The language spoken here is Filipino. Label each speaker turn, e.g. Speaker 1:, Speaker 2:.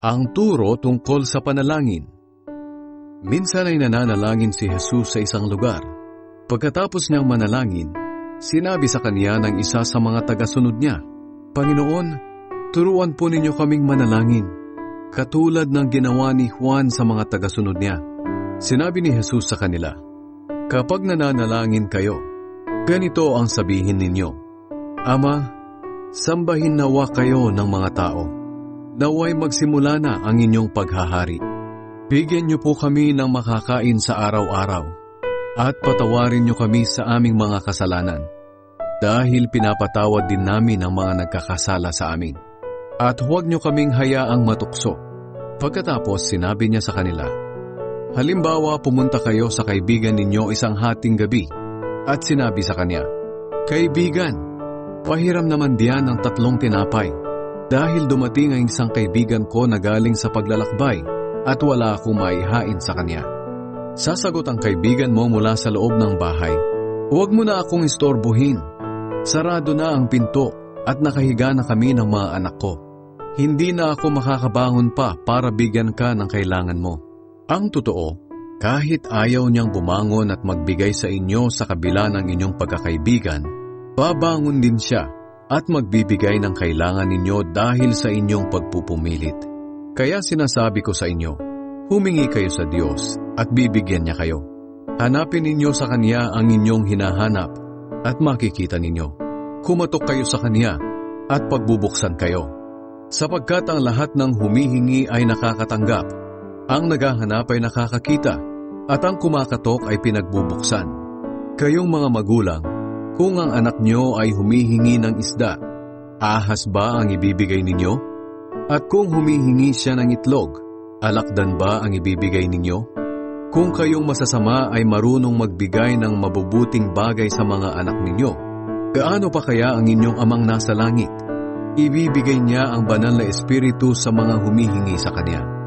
Speaker 1: Ang turo tungkol sa panalangin. Minsan ay nananalangin si Jesus sa isang lugar. Pagkatapos niyang manalangin, sinabi sa kanya ng isa sa mga tagasunod niya, "Panginoon, turuan po ninyo kaming manalangin, katulad ng ginawa ni Juan sa mga tagasunod niya." Sinabi ni Jesus sa kanila, "Kapag nananalangin kayo, ganito ang sabihin ninyo, Ama, sambahin nawa kayo ng mga tao. Naway magsimula na ang inyong paghahari. Bigyan niyo po kami ng makakain sa araw-araw at patawarin niyo kami sa aming mga kasalanan dahil pinapatawad din namin ang mga nagkakasala sa amin. At huwag niyo kaming hayaang matukso." Pagkatapos sinabi niya sa kanila, "Halimbawa pumunta kayo sa kaibigan ninyo isang hating gabi at sinabi sa kanya, 'Kaibigan, pahiram naman diyan ng 3 tinapay dahil dumating ang isang kaibigan ko na galing sa paglalakbay at wala akong maihain sa kanya.' Sasagot ang kaibigan mo mula sa loob ng bahay, 'Huwag mo na akong istorbohin. Sarado na ang pinto at nakahiga na kami ng mga anak ko. Hindi na ako makakabangon pa para bigyan ka ng kailangan mo.' Ang totoo, kahit ayaw niyang bumangon at magbigay sa inyo sa kabila ng inyong pagkakaibigan, babangon din siya at magbibigay ng kailangan ninyo dahil sa inyong pagpupumilit. Kaya sinasabi ko sa inyo, humingi kayo sa Diyos at bibigyan niya kayo. Hanapin ninyo sa Kanya ang inyong hinahanap at makikita ninyo. Kumatok kayo sa Kanya at pagbubuksan kayo. Sapagkat ang lahat ng humihingi ay nakakatanggap, ang naghahanap ay nakakakita, at ang kumakatok ay pinagbubuksan. Kayong mga magulang, kung ang anak nyo ay humihingi ng isda, ahas ba ang ibibigay ninyo? At kung humihingi siya ng itlog, alakdan ba ang ibibigay ninyo? Kung kayong masasama ay marunong magbigay ng mabubuting bagay sa mga anak ninyo, gaano pa kaya ang inyong amang nasa langit? Ibibigay niya ang banal na espiritu sa mga humihingi sa Kanya.